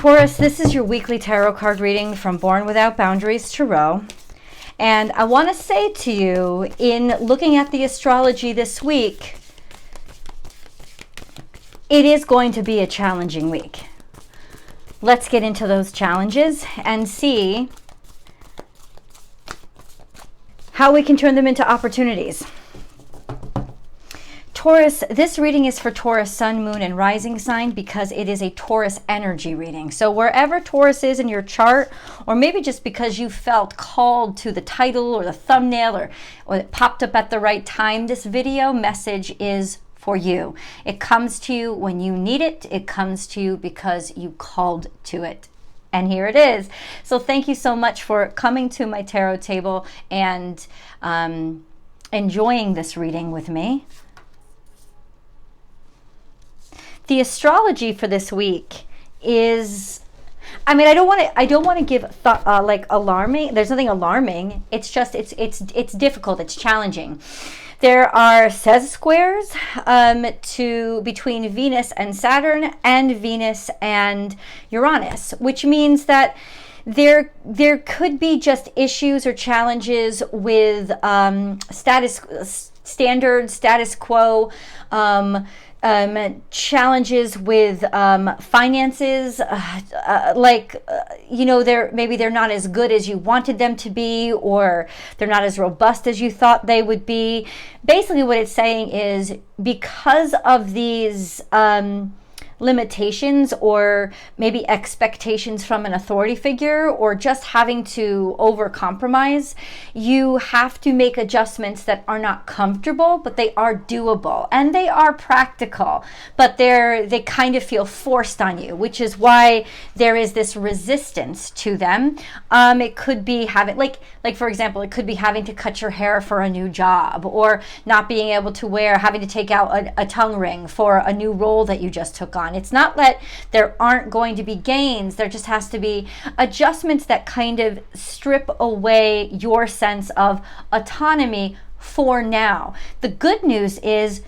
Taurus, this is your weekly tarot card reading from Born Without Boundaries Tarot. And I want to say to you, in looking at the astrology this week, it is going to be a challenging week. Let's get into those challenges and see how we can turn them into opportunities. Taurus, this reading is for Taurus sun, moon, and rising sign because it is a Taurus energy reading. So wherever Taurus is in your chart, or maybe just because you felt called to the title or the thumbnail or it popped up at the right time, this video message is for you. It comes to you when you need it. It comes to you because you called to it. And here it is. So thank you so much for coming to my tarot table and enjoying this reading with me. The astrology for this week is, I mean, I don't want to give thought, like alarming. There's nothing alarming. It's just it's difficult. It's challenging. There are sesquares between Venus and Saturn and Venus and Uranus, which means that there could be just issues or challenges with status quo, challenges with finances, maybe they're not as good as you wanted them to be, or they're not as robust as you thought they would be. Basically what it's saying is, because of these limitations or maybe expectations from an authority figure, or just having to overcompromise, you have to make adjustments that are not comfortable, but they are doable and they are practical, but they kind of feel forced on you, which is why there is this resistance to them. It could be having, like for example, it could be having to cut your hair for a new job, or not being able to having to take out a tongue ring for a new role that you just took on. It's not that there aren't going to be gains. There just has to be adjustments that kind of strip away your sense of autonomy for now. The good news is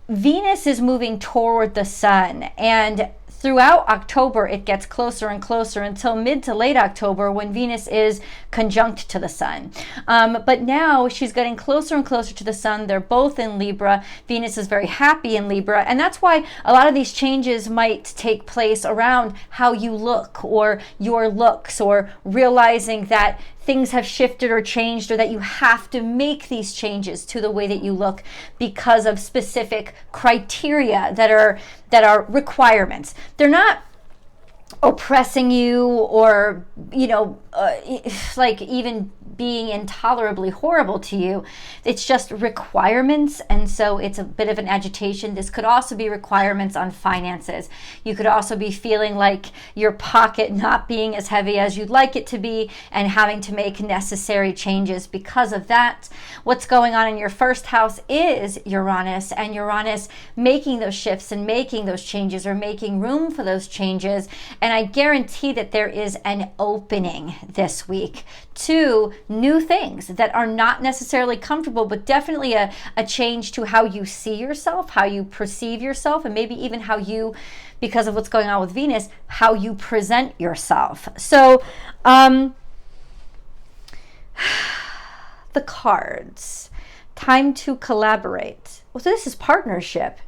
Venus is moving toward the sun, and throughout October, it gets closer and closer until mid to late October, when Venus is conjunct to the sun. But now she's getting closer and closer to the sun. They're both in Libra. Venus is very happy in Libra. And that's why a lot of these changes might take place around how you look, or your looks, or realizing that things have shifted or changed, or that you have to make these changes to the way that you look because of specific criteria that are requirements. They're not oppressing you, or like even being intolerably horrible to you. It's just requirements, and so it's a bit of an agitation. This could also be requirements on finances. You could also be feeling like your pocket not being as heavy as you'd like it to be, and having to make necessary changes because of that. What's going on in your first house is Uranus, and Uranus making those shifts and making those changes, or making room for those changes. And I guarantee that there is an opening this week to new things that are not necessarily comfortable, but definitely a change to how you see yourself, how you perceive yourself, and maybe even how you, because of what's going on with Venus, how you present yourself. So the cards, time to collaborate. Well, so this is partnership,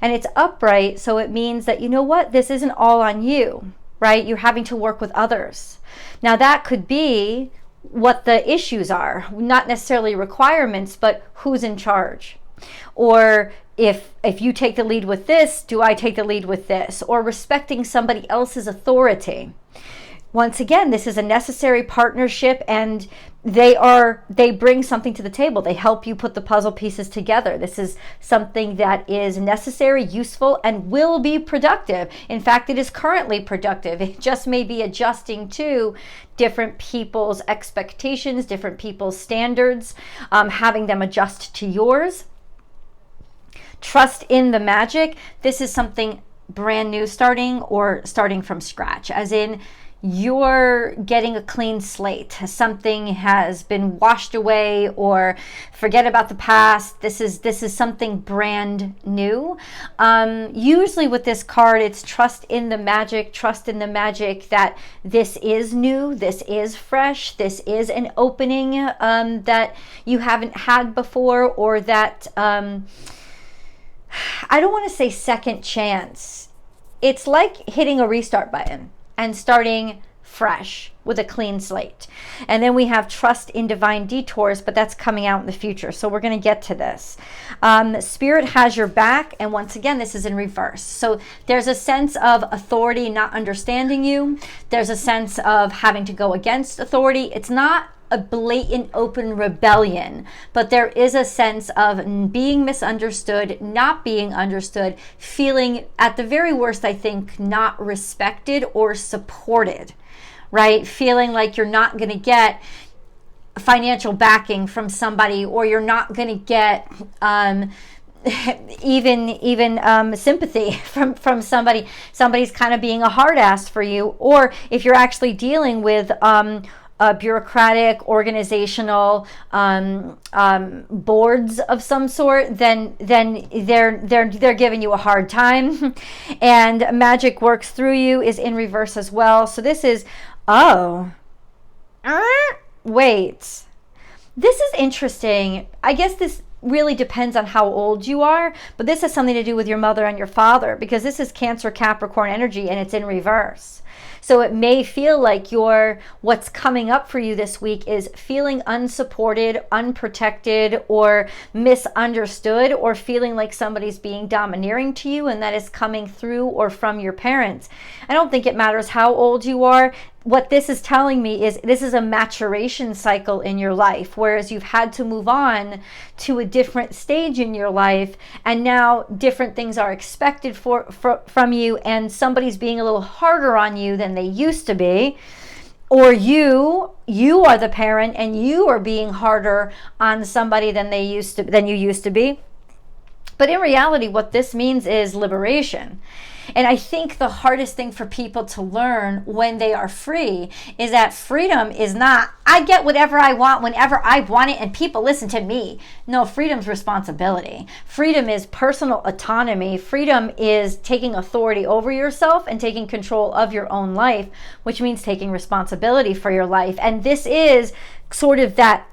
and it's upright, so it means that, you know what, this isn't all on you, right? You're having to work with others. Now that could be what the issues are, not necessarily requirements, but who's in charge. Or if you take the lead with this, do I take the lead with this? Or respecting somebody else's authority. Once again, this is a necessary partnership, and they bring something to the table. They help you put the puzzle pieces together. This is something that is necessary, useful, and will be productive. In fact, it is currently productive. It just may be adjusting to different people's expectations, different people's standards, having them adjust to yours. Trust in the magic. This is something brand new starting, or starting from scratch, as in you're getting a clean slate. Something has been washed away, or forget about the past. This is something brand new. Usually with this card, it's trust in the magic that this is new, this is fresh, this is an opening that you haven't had before, or that, I don't want to say second chance. It's like hitting a restart button and starting fresh with a clean slate. And then we have trust in divine detours, but that's coming out in the future. So we're going to get to this. Spirit has your back. And once again, this is in reverse. So there's a sense of authority not understanding you. There's a sense of having to go against authority. It's not a blatant open rebellion, but there is a sense of being misunderstood, not being understood, feeling at the very worst, I think, not respected or supported, right? Feeling like you're not going to get financial backing from somebody, or you're not going to get even sympathy from somebody. Somebody's kind of being a hard ass for you. Or if you're actually dealing with bureaucratic, organizational boards of some sort, then they're giving you a hard time. And magic works through you is in reverse as well. So this is, wait, this is interesting. I guess this really depends on how old you are, but this has something to do with your mother and your father, because this is Cancer Capricorn energy and it's in reverse. So it may feel like what's coming up for you this week is feeling unsupported, unprotected, or misunderstood, or feeling like somebody's being domineering to you, and that is coming through or from your parents. I don't think it matters how old you are. What this is telling me is this is a maturation cycle in your life, whereas you've had to move on to a different stage in your life, and now different things are expected from you, and somebody's being a little harder on you than they used to be, or you are the parent and you are being harder on somebody than you used to be. But in reality, what this means is liberation. And I think the hardest thing for people to learn when they are free is that freedom is not, I get whatever I want whenever I want it and people listen to me. No, freedom's responsibility. Freedom is personal autonomy. Freedom is taking authority over yourself and taking control of your own life, which means taking responsibility for your life. And this is sort of that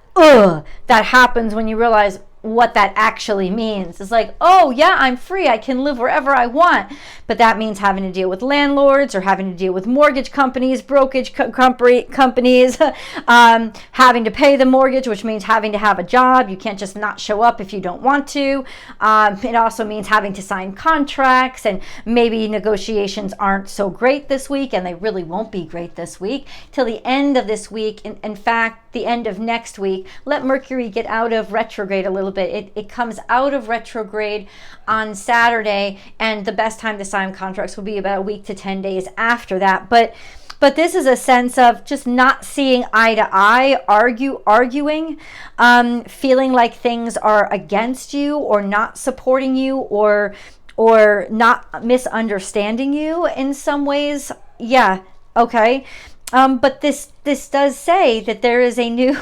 happens when you realize what that actually means. It's like, oh yeah, I'm free, I can live wherever I want, but that means having to deal with landlords, or having to deal with mortgage companies, brokerage companies, having to pay the mortgage, which means having to have a job. You can't just not show up if you don't want to. It also means having to sign contracts, and maybe negotiations aren't so great this week, and they really won't be great this week till the end of this week. In fact, the end of next week. Let Mercury get out of retrograde a little bit. It comes out of retrograde on Saturday, and the best time to sign contracts will be about a week to 10 days after that. But this is a sense of just not seeing eye to eye, arguing, feeling like things are against you, or not supporting you, or not misunderstanding you in some ways. Yeah, okay. But this does say that there is a new,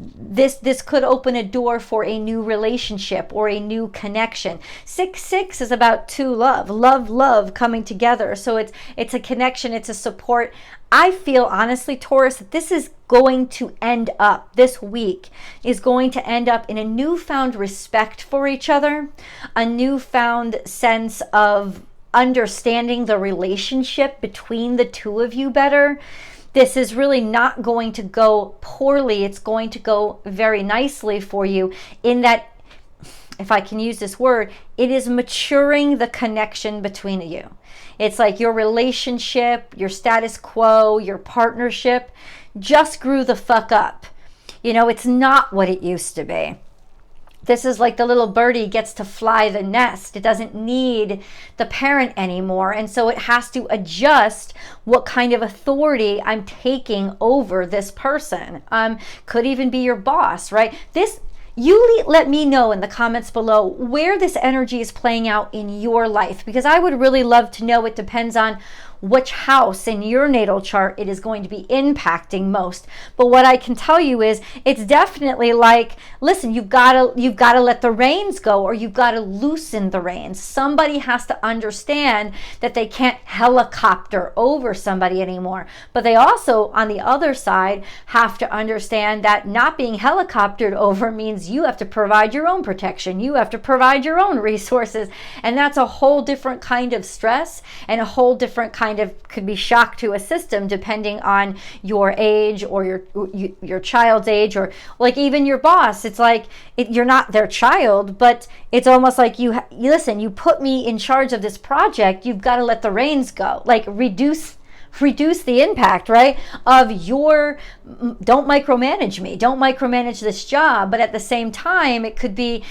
this could open a door for a new relationship or a new connection. 6-6 is about two love coming together. So it's a connection, it's a support. I feel honestly, Taurus, that this is going to end up, this week is going to end up in a newfound respect for each other, a newfound sense of understanding the relationship between the two of you better. This is really not going to go poorly. It's going to go very nicely for you, in that, if I can use this word, it is maturing the connection between you. It's like your relationship, your status quo, your partnership just grew the fuck up. You know, it's not what it used to be. This is like the little birdie gets to fly the nest. It doesn't need the parent anymore. And so it has to adjust what kind of authority I'm taking over this person. Could even be your boss, right? You let me know in the comments below where this energy is playing out in your life, because I would really love to know. It depends on which house in your natal chart it is going to be impacting most. But what I can tell you is it's definitely like, listen, you've got to let the reins go, or you've got to loosen the reins. Somebody has to understand that they can't helicopter over somebody anymore. But they also, on the other side, have to understand that not being helicoptered over means you have to provide your own protection. You have to provide your own resources. And that's a whole different kind of stress, and a whole different kind of, could be shock to a system, depending on your age, or your child's age, or like even your boss. It's like you're not their child, but it's almost like you listen, you put me in charge of this project, you've got to let the reins go, like reduce the impact, right, of your, don't micromanage me, don't micromanage this job. But at the same time, it could be,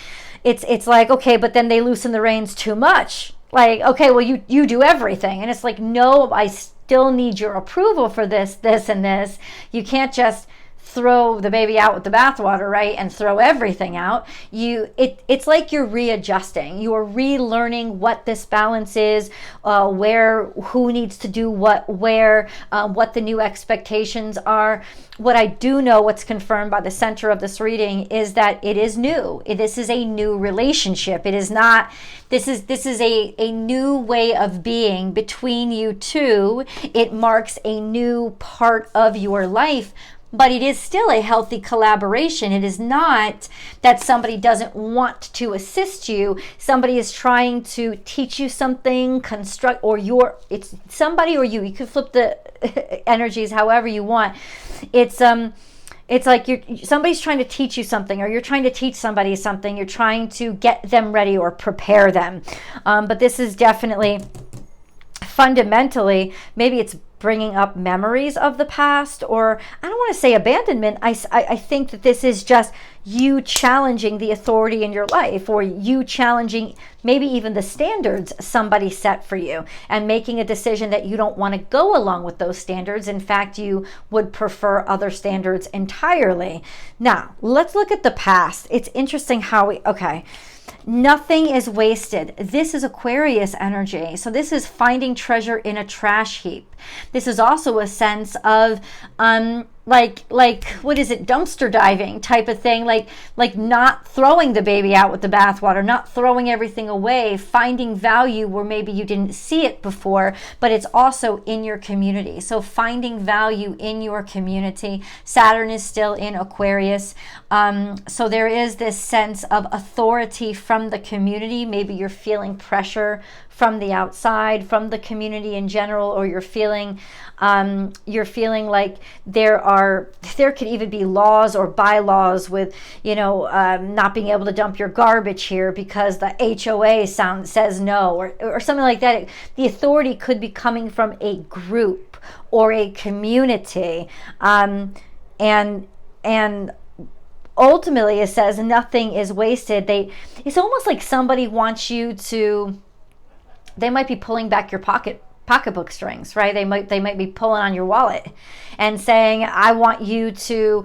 it's like, okay, but then they loosen the reins too much. Like, okay, well, you do everything. And it's like, no, I still need your approval for this, and this. You can't just throw the baby out with the bathwater, right? And throw everything out. It's like you're readjusting. You are relearning what this balance is, who needs to do what, where, what the new expectations are. What I do know, what's confirmed by the center of this reading, is that it is new. This is a new relationship. It is not, this is a new way of being between you two. It marks a new part of your life, but it is still a healthy collaboration. It is not that somebody doesn't want to assist you. Somebody is trying to teach you something, construct, or it's somebody or you. You can flip the energies however you want. It's like somebody's trying to teach you something, or you're trying to teach somebody something. You're trying to get them ready or prepare them. But this is definitely, fundamentally, maybe it's bringing up memories of the past, or I don't want to say abandonment. I think that this is just you challenging the authority in your life, or you challenging maybe even the standards somebody set for you, and making a decision that you don't want to go along with those standards. In fact, you would prefer other standards entirely. Now, let's look at the past. It's interesting how nothing is wasted. This is Aquarius energy. So this is finding treasure in a trash heap. This is also a sense of like what is it, dumpster diving type of thing, like not throwing the baby out with the bathwater, not throwing everything away, finding value where maybe you didn't see it before, but it's also in your community. So finding value in your community. Saturn is still in Aquarius, so there is this sense of authority from the community. Maybe you're feeling pressure from the outside, from the community in general, or you're feeling like there could even be laws or bylaws with, not being able to dump your garbage here because the HOA says no, or something like that. The authority could be coming from a group or a community, and ultimately it says nothing is wasted. It's almost like somebody wants you to. They might be pulling back your pocketbook strings, right? They might be pulling on your wallet and saying, I want you to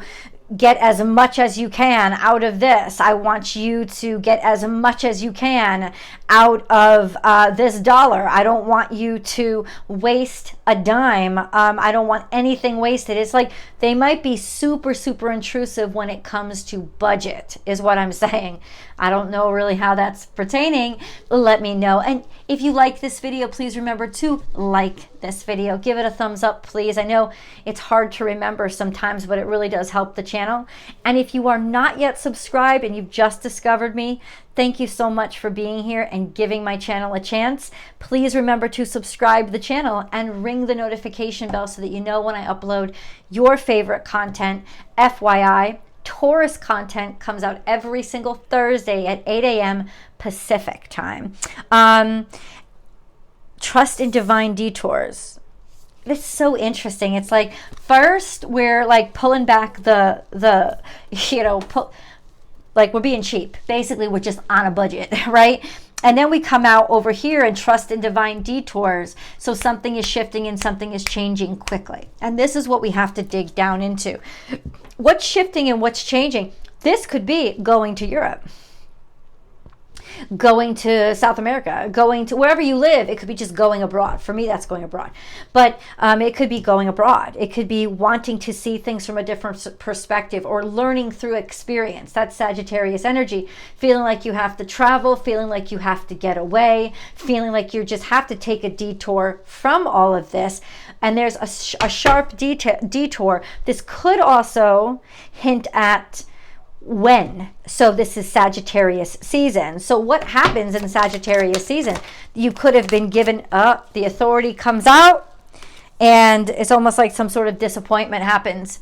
get as much as you can out of this. I want you to get as much as you can out of this dollar. I don't want you to waste a dime. I don't want anything wasted. It's like they might be super, super intrusive when it comes to budget, is what I'm saying. I don't know really how that's pertaining. Let me know. And if you like this video, please remember to like this video. Give it a thumbs up, please. I know it's hard to remember sometimes, but it really does help the channel. And if you are not yet subscribed and you've just discovered me, thank you so much for being here and giving my channel a chance. Please remember to subscribe to the channel and ring the notification bell so that you know when I upload your favorite content. FYI, Taurus content comes out every single Thursday at 8 a.m. Pacific time. Trust in divine detours. It's so interesting. It's like first we're like pulling back the like we're being cheap. Basically, we're just on a budget, right? And then we come out over here and trust in divine detours. So something is shifting and something is changing quickly. And this is what we have to dig down into. What's shifting and what's changing? This could be going to Europe, going to South America, going to wherever you live. It could be just going abroad. For me, that's going abroad. But it could be going abroad. It could be wanting to see things from a different perspective or learning through experience. That's Sagittarius energy. Feeling like you have to travel, feeling like you have to get away, feeling like you just have to take a detour from all of this. And there's a sharp detour. This could also hint at when. So this is Sagittarius season. So what happens in Sagittarius season? You could have been given the authority comes out, and it's almost like some sort of disappointment happens.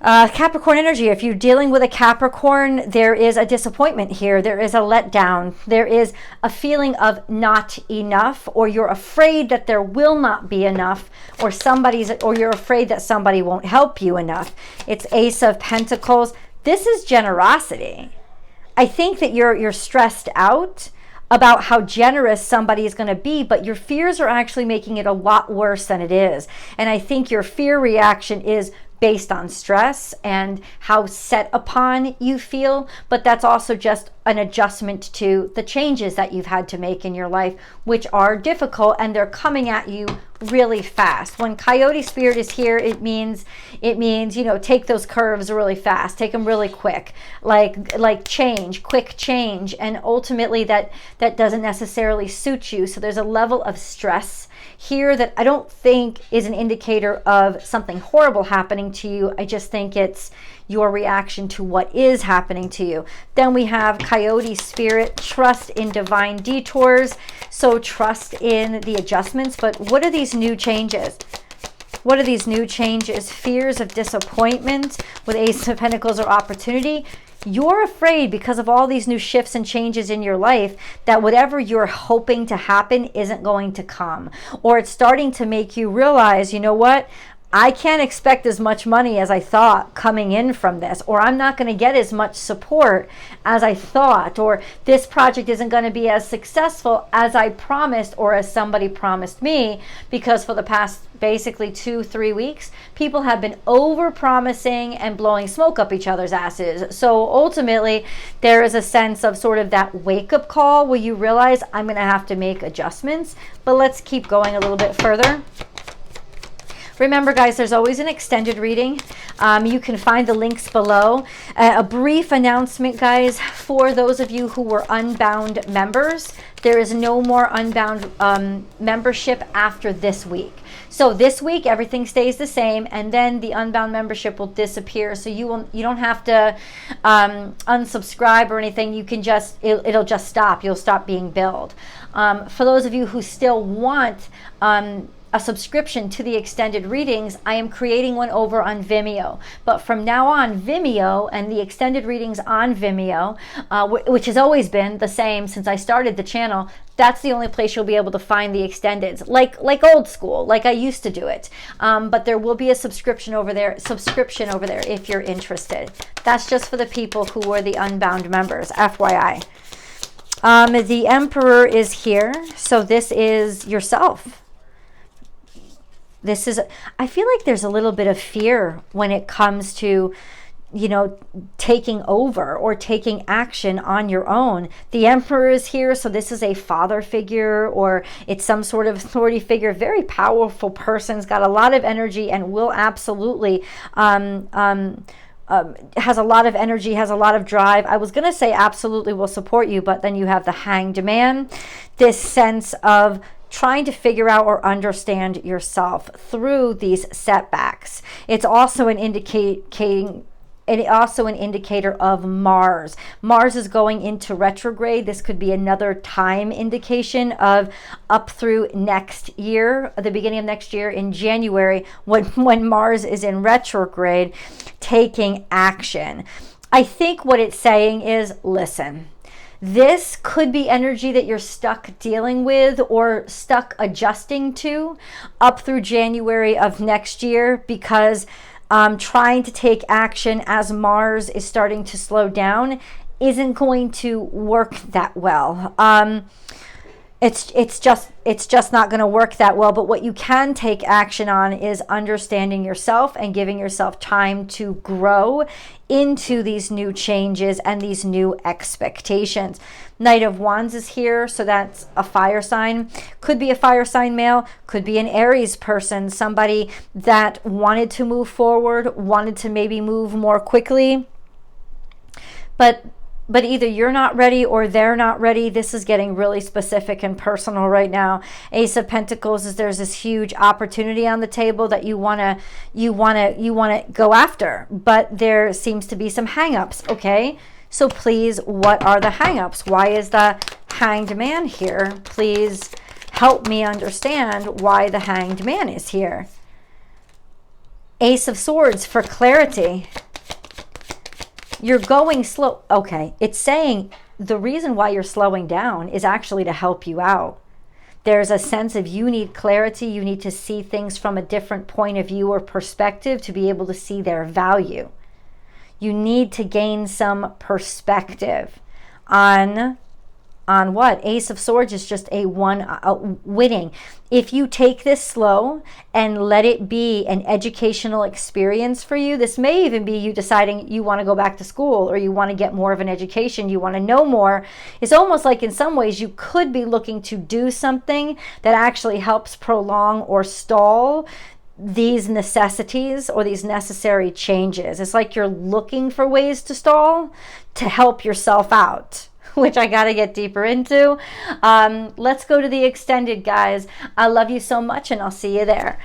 Capricorn energy, if you're dealing with a Capricorn, there is a disappointment here. There is a letdown. There is a feeling of not enough, or you're afraid that there will not be enough, or you're afraid that somebody won't help you enough. It's Ace of Pentacles. This is generosity. I think that you're stressed out about how generous somebody is going to be, but your fears are actually making it a lot worse than it is. And I think your fear reaction is based on stress and how set upon you feel, but that's also just an adjustment to the changes that you've had to make in your life, which are difficult, and they're coming at you really fast. When Coyote Spirit is here, it means, you know, take those curves really fast, take them really quick, like change, quick change, and ultimately that doesn't necessarily suit you. So there's a level of stress here that I don't think is an indicator of something horrible happening to you. I just think it's your reaction to what is happening to you. Then we have Coyote Spirit, trust in divine detours. So trust in the adjustments. But what are these new changes? What are these new changes? Fears of disappointment with Ace of Pentacles or opportunity. You're afraid because of all these new shifts and changes in your life that whatever you're hoping to happen isn't going to come. Or it's starting to make you realize, you know what? I can't expect as much money as I thought coming in from this, or I'm not going to get as much support as I thought, or this project isn't going to be as successful as I promised or as somebody promised me, because for the past basically 2-3 weeks, people have been over promising and blowing smoke up each other's asses. So ultimately, there is a sense of sort of that wake-up call where you realize I'm going to have to make adjustments. But let's keep going a little bit further. Remember, guys, there's always an extended reading. You can find the links below. A brief announcement, guys, for those of you who were Unbound members. There is no more Unbound membership after this week. So this week, everything stays the same, and then the Unbound membership will disappear. So you don't have to unsubscribe or anything. You can just, it'll just stop. You'll stop being billed. For those of you who still want a subscription to the extended readings, I am creating one over on Vimeo. But from now on, Vimeo and the extended readings on Vimeo, which has always been the same since I started the channel, that's the only place you'll be able to find the extendeds, like old school, like I used to do it. But there will be a subscription over there if you're interested. That's just for the people who were the Unbound members, FYI. The Emperor is here, so this is yourself. This is, I feel like there's a little bit of fear when it comes to, you know, taking over or taking action on your own. The Emperor is here, so this is a father figure, or it's some sort of authority figure. Very powerful person's got a lot of energy and will absolutely has a lot of energy, has a lot of drive. I was going to say absolutely will support you, but then you have the Hanged Man, this sense of trying to figure out or understand yourself through these setbacks. It's also an indicator of Mars. Mars is going into retrograde. This could be another time indication of up through next year, the beginning of next year in January, when Mars is in retrograde, taking action. I think what it's saying is, listen, this could be energy that you're stuck dealing with or stuck adjusting to up through January of next year, because trying to take action as Mars is starting to slow down isn't going to work that well. it's just not going to work that well. But what you can take action on is understanding yourself and giving yourself time to grow into these new changes and these new expectations. Knight of Wands is here, so that's a fire sign. Could be a fire sign male, could be an Aries person, somebody that wanted to move forward, wanted to maybe move more quickly, but either you're not ready or they're not ready. This is getting really specific and personal right now. Ace of Pentacles is there's this huge opportunity on the table that you want to go after, but there seems to be some hang-ups, okay? So please, what are the hang-ups? Why is the Hanged Man here? Please help me understand why the Hanged Man is here. Ace of Swords for clarity. You're going slow. Okay, it's saying the reason why you're slowing down is actually to help you out. There's a sense of you need clarity. You need to see things from a different point of view or perspective to be able to see their value. You need to gain some perspective on what? Ace of Swords is just a winning. If you take this slow and let it be an educational experience for you, this may even be you deciding you want to go back to school or you want to get more of an education, you want to know more. It's almost like in some ways you could be looking to do something that actually helps prolong or stall these necessities or these necessary changes. It's like you're looking for ways to stall to help yourself out, which I got to get deeper into. Let's go to the extended, guys. I love you so much, and I'll see you there.